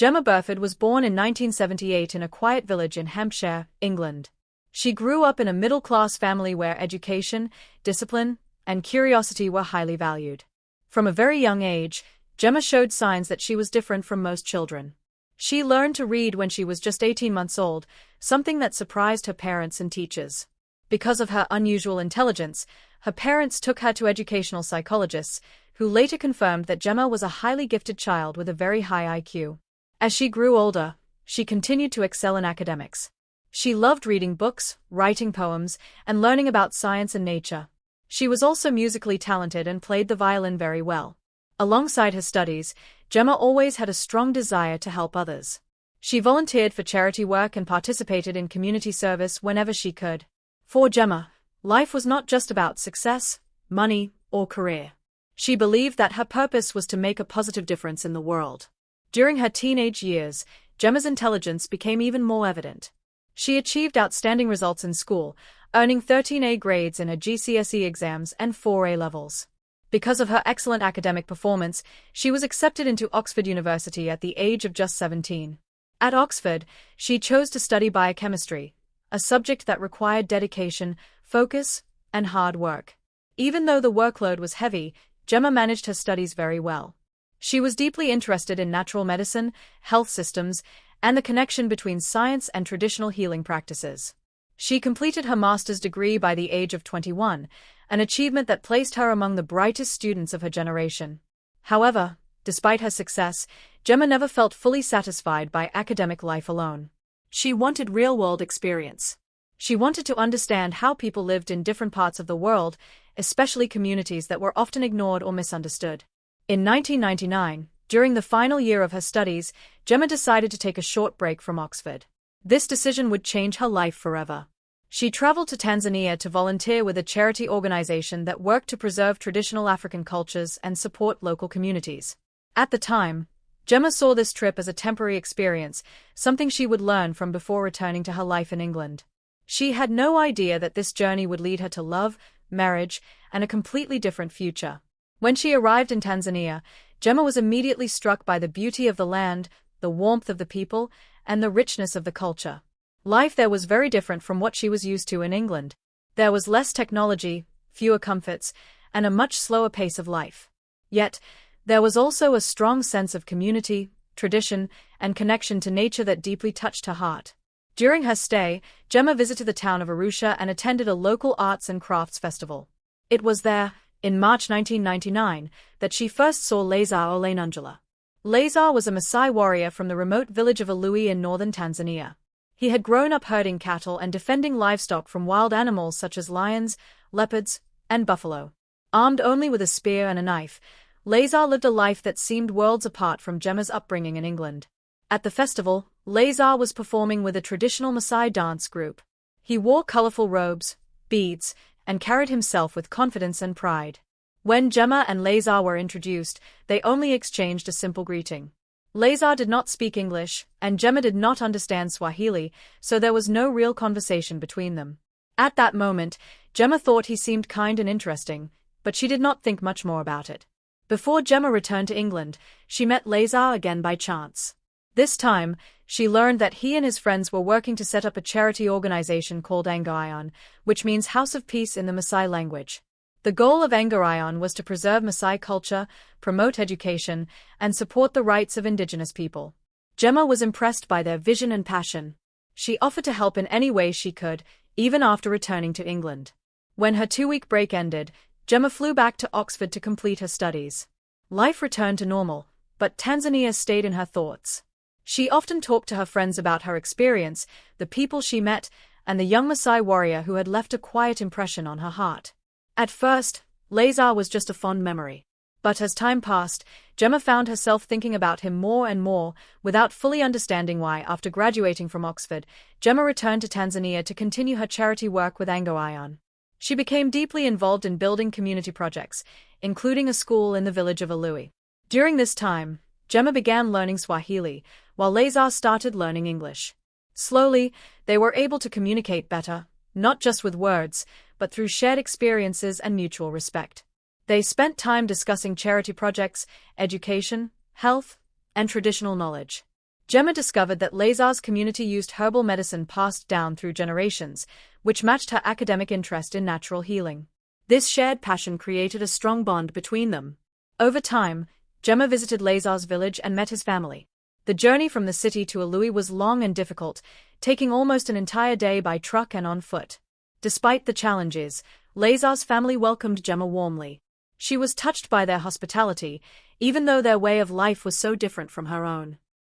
Gemma Burford was born in 1978 in a quiet village in Hampshire, England. She grew up in a middle-class family where education, discipline, and curiosity were highly valued. From a very young age, Gemma showed signs that she was different from most children. She learned to read when she was just 18 months old, something that surprised her parents and teachers. Because of her unusual intelligence, her parents took her to educational psychologists, who later confirmed that Gemma was a highly gifted child with a very high IQ. As she grew older, she continued to excel in academics. She loved reading books, writing poems, and learning about science and nature. She was also musically talented and played the violin very well. Alongside her studies, Gemma always had a strong desire to help others. She volunteered for charity work and participated in community service whenever she could. For Gemma, life was not just about success, money, or career. She believed that her purpose was to make a positive difference in the world. During her teenage years, Gemma's intelligence became even more evident. She achieved outstanding results in school, earning 13 A grades in her GCSE exams and 4 A levels. Because of her excellent academic performance, she was accepted into Oxford University at the age of just 17. At Oxford, she chose to study biochemistry, a subject that required dedication, focus, and hard work. Even though the workload was heavy, Gemma managed her studies very well. She was deeply interested in natural medicine, health systems, and the connection between science and traditional healing practices. She completed her master's degree by the age of 21, an achievement that placed her among the brightest students of her generation. However, despite her success, Gemma never felt fully satisfied by academic life alone. She wanted real-world experience. She wanted to understand how people lived in different parts of the world, especially communities that were often ignored or misunderstood. In 1999, during the final year of her studies, Gemma decided to take a short break from Oxford. This decision would change her life forever. She traveled to Tanzania to volunteer with a charity organization that worked to preserve traditional African cultures and support local communities. At the time, Gemma saw this trip as a temporary experience, something she would learn from before returning to her life in England. She had no idea that this journey would lead her to love, marriage, and a completely different future. When she arrived in Tanzania, Gemma was immediately struck by the beauty of the land, the warmth of the people, and the richness of the culture. Life there was very different from what she was used to in England. There was less technology, fewer comforts, and a much slower pace of life. Yet, there was also a strong sense of community, tradition, and connection to nature that deeply touched her heart. During her stay, Gemma visited the town of Arusha and attended a local arts and crafts festival. It was there, in March 1999, that she first saw Lazar Olenunjala. Lazar was a Maasai warrior from the remote village of Alui in northern Tanzania. He had grown up herding cattle and defending livestock from wild animals such as lions, leopards, and buffalo. Armed only with a spear and a knife, Lazar lived a life that seemed worlds apart from Gemma's upbringing in England. At the festival, Lazar was performing with a traditional Maasai dance group. He wore colorful robes, beads, and carried himself with confidence and pride. When Gemma and Lazar were introduced, they only exchanged a simple greeting. Lazar did not speak English, and Gemma did not understand Swahili, so there was no real conversation between them. At that moment, Gemma thought he seemed kind and interesting, but she did not think much more about it. Before Gemma returned to England, she met Lazar again by chance. This time, she learned that he and his friends were working to set up a charity organization called Angarayan, which means House of Peace in the Maasai language. The goal of Angarayan was to preserve Maasai culture, promote education, and support the rights of indigenous people. Gemma was impressed by their vision and passion. She offered to help in any way she could, even after returning to England. When her 2-week break ended, Gemma flew back to Oxford to complete her studies. Life returned to normal, but Tanzania stayed in her thoughts. She often talked to her friends about her experience, the people she met, and the young Maasai warrior who had left a quiet impression on her heart. At first, Lazar was just a fond memory. But as time passed, Gemma found herself thinking about him more and more, without fully understanding why. After graduating from Oxford, Gemma returned to Tanzania to continue her charity work with Angarayan. She became deeply involved in building community projects, including a school in the village of Alui. During this time, Gemma began learning Swahili, while Lazar started learning English. Slowly, they were able to communicate better, not just with words, but through shared experiences and mutual respect. They spent time discussing charity projects, education, health, and traditional knowledge. Gemma discovered that Lazar's community used herbal medicine passed down through generations, which matched her academic interest in natural healing. This shared passion created a strong bond between them. Over time, Gemma visited Lazar's village and met his family. The journey from the city to Alui was long and difficult, taking almost an entire day by truck and on foot. Despite the challenges, Lazar's family welcomed Gemma warmly. She was touched by their hospitality, even though their way of life was so different from her own.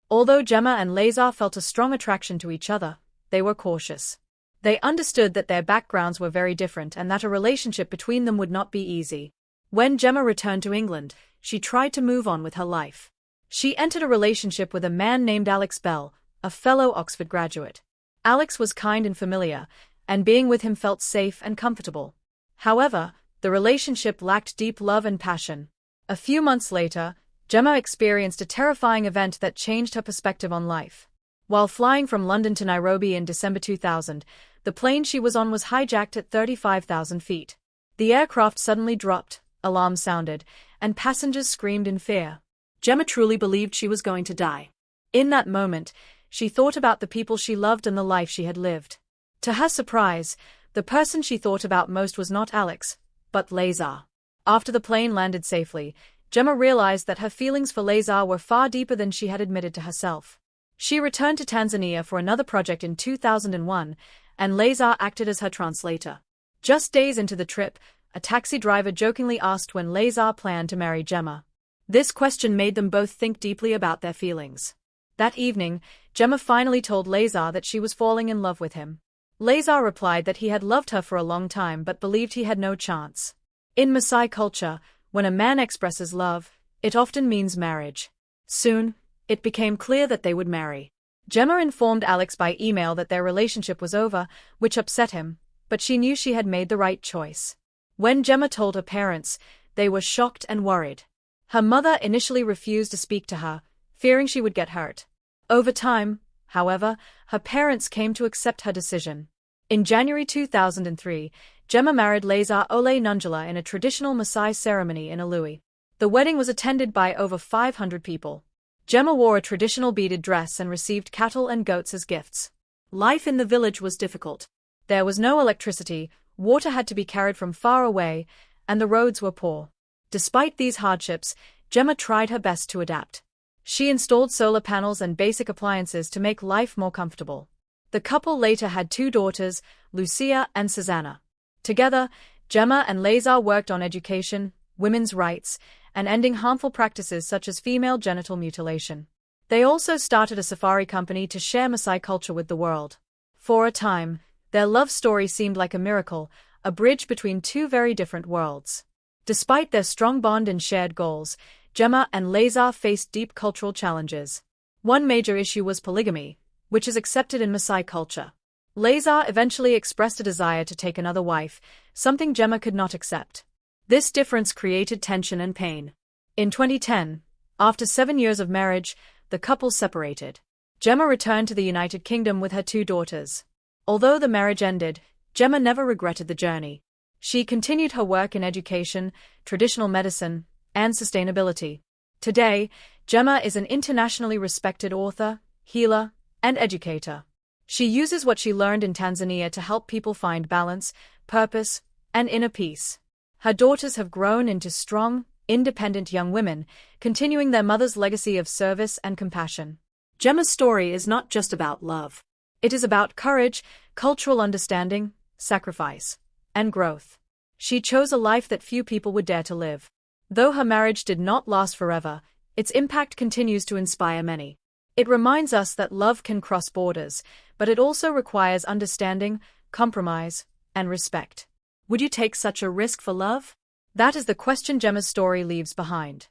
Although Gemma and Lazar felt a strong attraction to each other, they were cautious. They understood that their backgrounds were very different and that a relationship between them would not be easy. When Gemma returned to England, she tried to move on with her life. She entered a relationship with a man named Alex Bell, a fellow Oxford graduate. Alex was kind and familiar, and being with him felt safe and comfortable. However, the relationship lacked deep love and passion. A few months later, Gemma experienced a terrifying event that changed her perspective on life. While flying from London to Nairobi in December 2000, the plane she was on was hijacked at 35,000 feet. The aircraft suddenly dropped, alarms sounded, and passengers screamed in fear. Gemma truly believed she was going to die. In that moment, she thought about the people she loved and the life she had lived. To her surprise, the person she thought about most was not Alex, but Lazar. After the plane landed safely, Gemma realized that her feelings for Lazar were far deeper than she had admitted to herself. She returned to Tanzania for another project in 2001, and Lazar acted as her translator. Just days into the trip, a taxi driver jokingly asked when Lazar planned to marry Gemma. This question made them both think deeply about their feelings. That evening, Gemma finally told Lazar that she was falling in love with him. Lazar replied that he had loved her for a long time but believed he had no chance. In Maasai culture, when a man expresses love, it often means marriage. Soon, it became clear that they would marry. Gemma informed Alex by email that their relationship was over, which upset him, but she knew she had made the right choice. When Gemma told her parents, they were shocked and worried. Her mother initially refused to speak to her, fearing she would get hurt. Over time, however, her parents came to accept her decision. In January 2003, Gemma married Lazar Ole Nungala in a traditional Maasai ceremony in Alui. The wedding was attended by over 500 people. Gemma wore a traditional beaded dress and received cattle and goats as gifts. Life in the village was difficult. There was no electricity, water had to be carried from far away, and the roads were poor. Despite these hardships, Gemma tried her best to adapt. She installed solar panels and basic appliances to make life more comfortable. The couple later had 2 daughters, Lucia and Susanna. Together, Gemma and Lazar worked on education, women's rights, and ending harmful practices such as female genital mutilation. They also started a safari company to share Maasai culture with the world. For a time, their love story seemed like a miracle, a bridge between 2 very different worlds. Despite their strong bond and shared goals, Gemma and Lazar faced deep cultural challenges. One major issue was polygamy, which is accepted in Maasai culture. Lazar eventually expressed a desire to take another wife, something Gemma could not accept. This difference created tension and pain. In 2010, after 7 years of marriage, the couple separated. Gemma returned to the United Kingdom with her 2 daughters. Although the marriage ended, Gemma never regretted the journey. She continued her work in education, traditional medicine, and sustainability. Today, Gemma is an internationally respected author, healer, and educator. She uses what she learned in Tanzania to help people find balance, purpose, and inner peace. Her daughters have grown into strong, independent young women, continuing their mother's legacy of service and compassion. Gemma's story is not just about love. It is about courage, cultural understanding, sacrifice, and growth. She chose a life that few people would dare to live. Though her marriage did not last forever, its impact continues to inspire many. It reminds us that love can cross borders, but it also requires understanding, compromise, and respect. Would you take such a risk for love? That is the question Gemma's story leaves behind.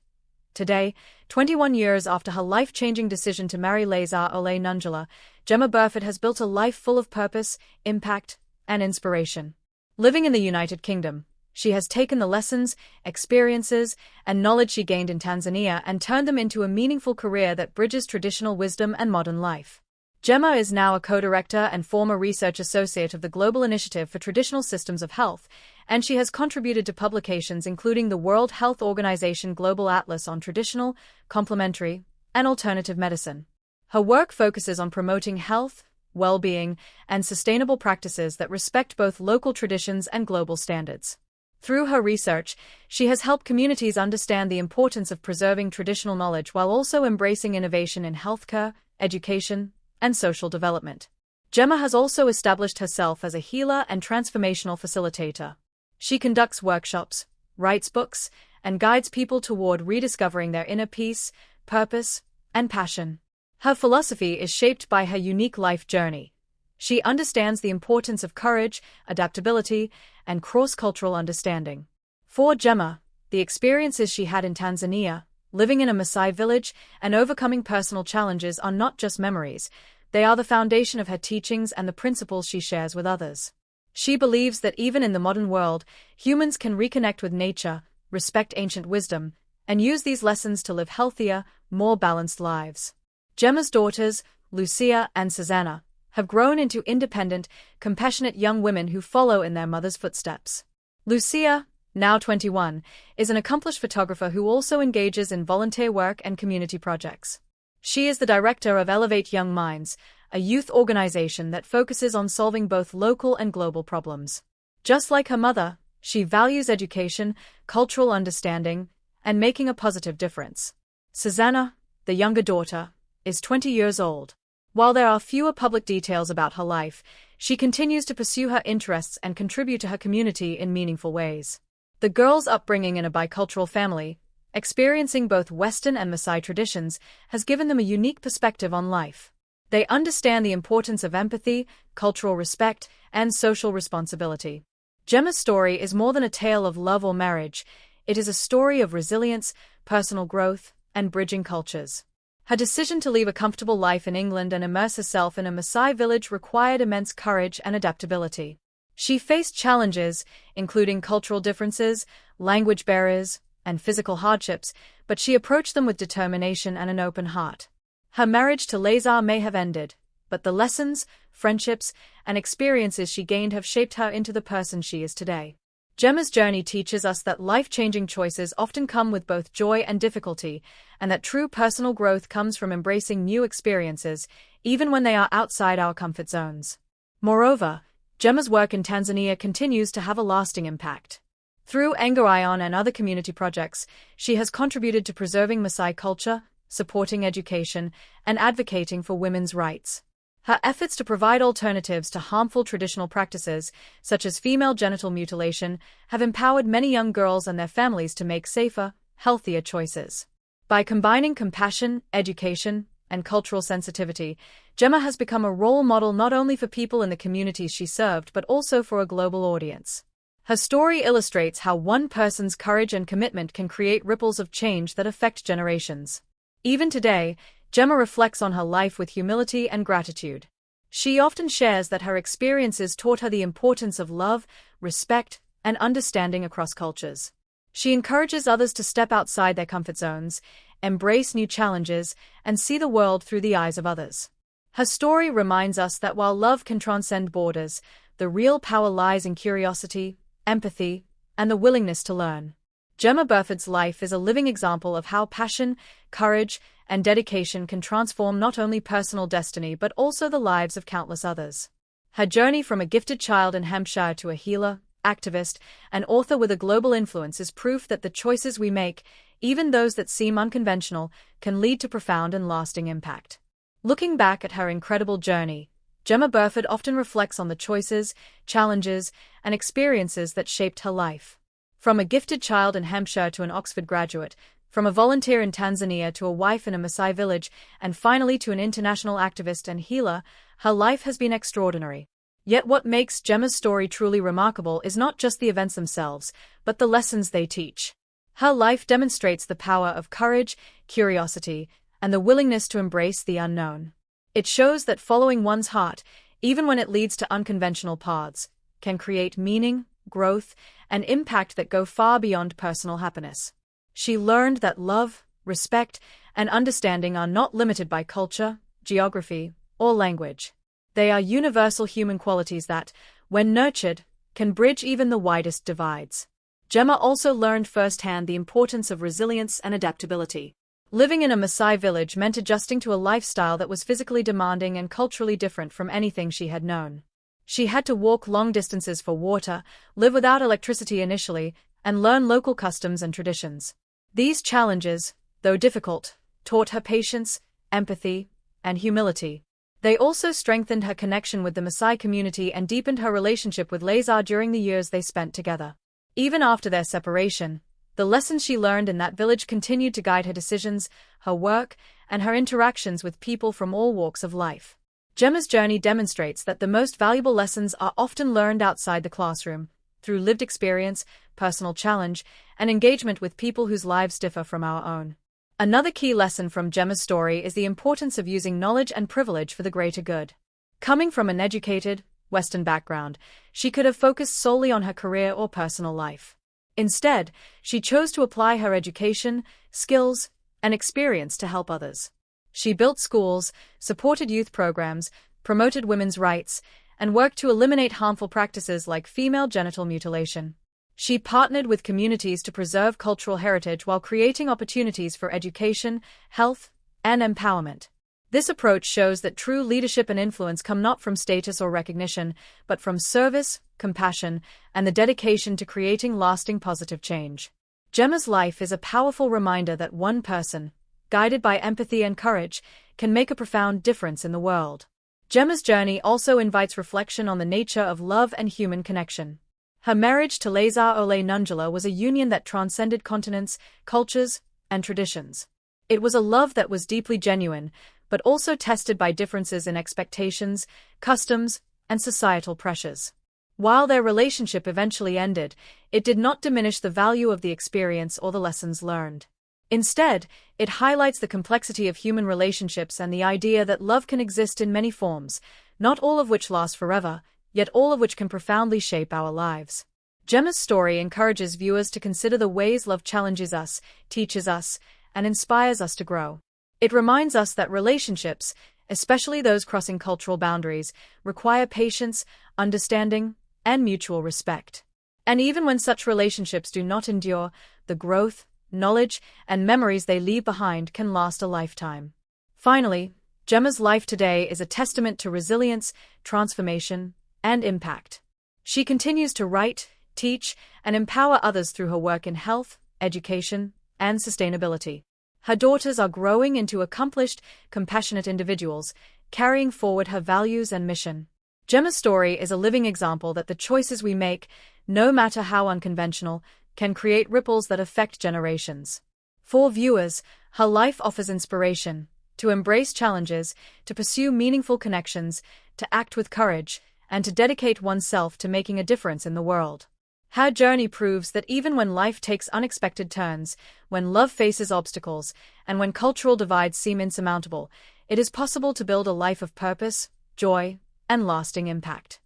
Today, 21 years after her life-changing decision to marry Lazar Ole Nungala, Gemma Burford has built a life full of purpose, impact, and inspiration. Living in the United Kingdom, she has taken the lessons, experiences, and knowledge she gained in Tanzania and turned them into a meaningful career that bridges traditional wisdom and modern life. Gemma is now a co-director and former research associate of the Global Initiative for Traditional Systems of Health, and she has contributed to publications including the World Health Organization Global Atlas on Traditional, Complementary, and Alternative Medicine. Her work focuses on promoting health, well-being, and sustainable practices that respect both local traditions and global standards. Through her research, she has helped communities understand the importance of preserving traditional knowledge while also embracing innovation in healthcare, education, and social development. Gemma has also established herself as a healer and transformational facilitator. She conducts workshops, writes books, and guides people toward rediscovering their inner peace, purpose, and passion. Her philosophy is shaped by her unique life journey. She understands the importance of courage, adaptability, and cross-cultural understanding. For Gemma, the experiences she had in Tanzania, living in a Maasai village, and overcoming personal challenges are not just memories, they are the foundation of her teachings and the principles she shares with others. She believes that even in the modern world, humans can reconnect with nature, respect ancient wisdom, and use these lessons to live healthier, more balanced lives. Gemma's daughters, Lucia and Susanna, have grown into independent, compassionate young women who follow in their mother's footsteps. Lucia, now 21, is an accomplished photographer who also engages in volunteer work and community projects. She is the director of Elevate Young Minds, a youth organization that focuses on solving both local and global problems. Just like her mother, she values education, cultural understanding, and making a positive difference. Susanna, the younger daughter, is 20 years old. While there are fewer public details about her life, she continues to pursue her interests and contribute to her community in meaningful ways. The girl's upbringing in a bicultural family, experiencing both Western and Maasai traditions, has given them a unique perspective on life. They understand the importance of empathy, cultural respect, and social responsibility. Gemma's story is more than a tale of love or marriage. It is a story of resilience, personal growth, and bridging cultures. Her decision to leave a comfortable life in England and immerse herself in a Maasai village required immense courage and adaptability. She faced challenges, including cultural differences, language barriers, and physical hardships, but she approached them with determination and an open heart. Her marriage to Lazar may have ended, but the lessons, friendships, and experiences she gained have shaped her into the person she is today. Gemma's journey teaches us that life-changing choices often come with both joy and difficulty, and that true personal growth comes from embracing new experiences, even when they are outside our comfort zones. Moreover, Gemma's work in Tanzania continues to have a lasting impact. Through Engarayon and other community projects, she has contributed to preserving Maasai culture, supporting education, and advocating for women's rights. Her efforts to provide alternatives to harmful traditional practices, such as female genital mutilation, have empowered many young girls and their families to make safer, healthier choices. By combining compassion, education, and cultural sensitivity, Gemma has become a role model not only for people in the communities she served but also for a global audience. Her story illustrates how one person's courage and commitment can create ripples of change that affect generations. Even today, Gemma reflects on her life with humility and gratitude. She often shares that her experiences taught her the importance of love, respect, and understanding across cultures. She encourages others to step outside their comfort zones, embrace new challenges, and see the world through the eyes of others. Her story reminds us that while love can transcend borders, the real power lies in curiosity, empathy, and the willingness to learn. Gemma Burford's life is a living example of how passion, courage, and dedication can transform not only personal destiny but also the lives of countless others. Her journey from a gifted child in Hampshire to a healer, activist, and author with a global influence is proof that the choices we make, even those that seem unconventional, can lead to profound and lasting impact. Looking back at her incredible journey, Gemma Burford often reflects on the choices, challenges, and experiences that shaped her life. From a gifted child in Hampshire to an Oxford graduate, from a volunteer in Tanzania to a wife in a Maasai village, and finally to an international activist and healer, her life has been extraordinary. Yet what makes Gemma's story truly remarkable is not just the events themselves, but the lessons they teach. Her life demonstrates the power of courage, curiosity, and the willingness to embrace the unknown. It shows that following one's heart, even when it leads to unconventional paths, can create meaning, growth, and impact that go far beyond personal happiness. She learned that love, respect, and understanding are not limited by culture, geography, or language. They are universal human qualities that, when nurtured, can bridge even the widest divides. Gemma also learned firsthand the importance of resilience and adaptability. Living in a Maasai village meant adjusting to a lifestyle that was physically demanding and culturally different from anything she had known. She had to walk long distances for water, live without electricity initially, and learn local customs and traditions. These challenges, though difficult, taught her patience, empathy, and humility. They also strengthened her connection with the Maasai community and deepened her relationship with Lazar during the years they spent together. Even after their separation, the lessons she learned in that village continued to guide her decisions, her work, and her interactions with people from all walks of life. Gemma's journey demonstrates that the most valuable lessons are often learned outside the classroom, through lived experience, personal challenge, and engagement with people whose lives differ from our own. Another key lesson from Gemma's story is the importance of using knowledge and privilege for the greater good. Coming from an educated, Western background, she could have focused solely on her career or personal life. Instead, she chose to apply her education, skills, and experience to help others. She built schools, supported youth programs, promoted women's rights, and worked to eliminate harmful practices like female genital mutilation. She partnered with communities to preserve cultural heritage while creating opportunities for education, health, and empowerment. This approach shows that true leadership and influence come not from status or recognition, but from service, compassion, and the dedication to creating lasting positive change. Gemma's life is a powerful reminder that one person, guided by empathy and courage, can make a profound difference in the world. Gemma's journey also invites reflection on the nature of love and human connection. Her marriage to Lazar Ole Nungela was a union that transcended continents, cultures, and traditions. It was a love that was deeply genuine, but also tested by differences in expectations, customs, and societal pressures. While their relationship eventually ended, it did not diminish the value of the experience or the lessons learned. Instead, it highlights the complexity of human relationships and the idea that love can exist in many forms, not all of which last forever, yet all of which can profoundly shape our lives. Gemma's story encourages viewers to consider the ways love challenges us, teaches us, and inspires us to grow. It reminds us that relationships, especially those crossing cultural boundaries, require patience, understanding, and mutual respect. And even when such relationships do not endure, the growth, knowledge, and memories they leave behind can last a lifetime. Finally, Gemma's life today is a testament to resilience, transformation, and impact. She continues to write, teach, and empower others through her work in health, education, and sustainability. Her daughters are growing into accomplished, compassionate individuals, carrying forward her values and mission. Gemma's story is a living example that the choices we make, no matter how unconventional, can create ripples that affect generations. For viewers, her life offers inspiration to embrace challenges, to pursue meaningful connections, to act with courage, and to dedicate oneself to making a difference in the world. Her journey proves that even when life takes unexpected turns, when love faces obstacles, and when cultural divides seem insurmountable, it is possible to build a life of purpose, joy, and lasting impact.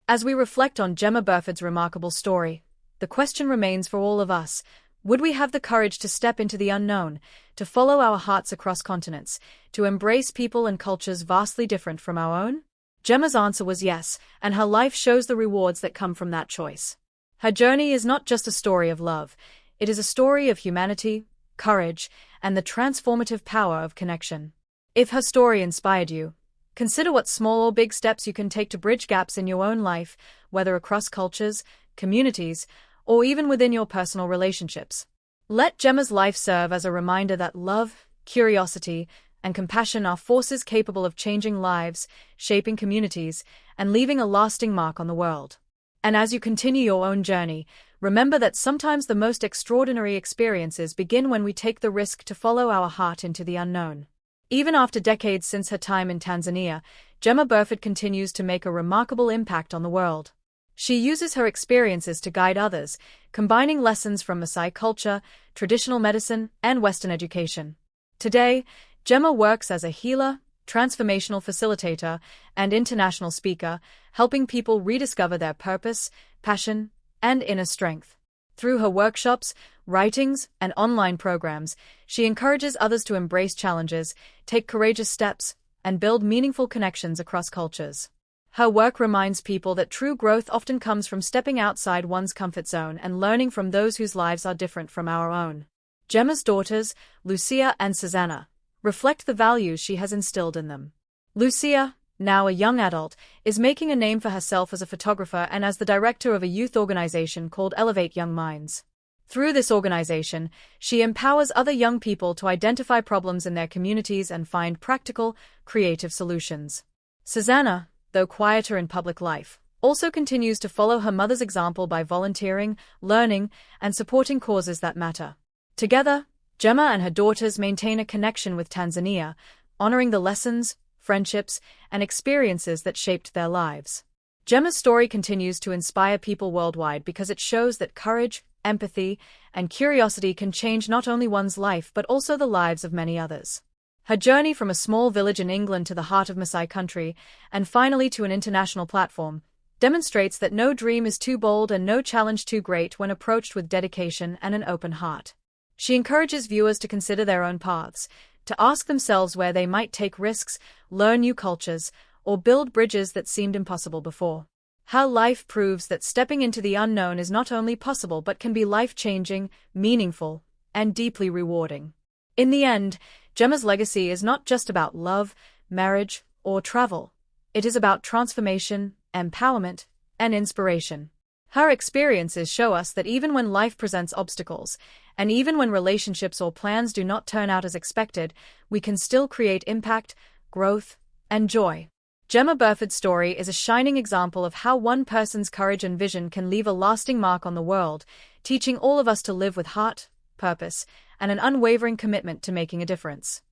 As we reflect on Gemma Burford's remarkable story, the question remains for all of us: would we have the courage to step into the unknown, to follow our hearts across continents, to embrace people and cultures vastly different from our own? Gemma's answer was yes, and her life shows the rewards that come from that choice. Her journey is not just a story of love, it is a story of humanity, courage, and the transformative power of connection. If her story inspired you, consider what small or big steps you can take to bridge gaps in your own life, whether across cultures, communities, or even within your personal relationships. Let Gemma's life serve as a reminder that love, curiosity, and compassion are forces capable of changing lives, shaping communities, and leaving a lasting mark on the world. And as you continue your own journey, remember that sometimes the most extraordinary experiences begin when we take the risk to follow our heart into the unknown. Even after decades since her time in Tanzania, Gemma Burford continues to make a remarkable impact on the world. She uses her experiences to guide others, combining lessons from Maasai culture, traditional medicine, and Western education. Today, Gemma works as a healer, transformational facilitator, and international speaker, helping people rediscover their purpose, passion, and inner strength. Through her workshops, writings, and online programs, she encourages others to embrace challenges, take courageous steps, and build meaningful connections across cultures. Her work reminds people that true growth often comes from stepping outside one's comfort zone and learning from those whose lives are different from our own. Gemma's daughters, Lucia and Susanna, reflect the values she has instilled in them. Lucia, now a young adult, is making a name for herself as a photographer and as the director of a youth organization called Elevate Young Minds. Through this organization, she empowers other young people to identify problems in their communities and find practical, creative solutions. Susanna, though quieter in public life, also continues to follow her mother's example by volunteering, learning, and supporting causes that matter. Together, Gemma and her daughters maintain a connection with Tanzania, honoring the lessons, friendships, and experiences that shaped their lives. Gemma's story continues to inspire people worldwide because it shows that courage, empathy, and curiosity can change not only one's life but also the lives of many others. Her journey from a small village in England to the heart of Maasai country, and finally to an international platform, demonstrates that no dream is too bold and no challenge too great when approached with dedication and an open heart. She encourages viewers to consider their own paths, to ask themselves where they might take risks, learn new cultures, or build bridges that seemed impossible before. How life proves that stepping into the unknown is not only possible but can be life-changing, meaningful, and deeply rewarding. In the end, Gemma's legacy is not just about love, marriage, or travel. It is about transformation, empowerment, and inspiration. Her experiences show us that even when life presents obstacles, and even when relationships or plans do not turn out as expected, we can still create impact, growth, and joy. Gemma Burford's story is a shining example of how one person's courage and vision can leave a lasting mark on the world, teaching all of us to live with heart, purpose, and an unwavering commitment to making a difference.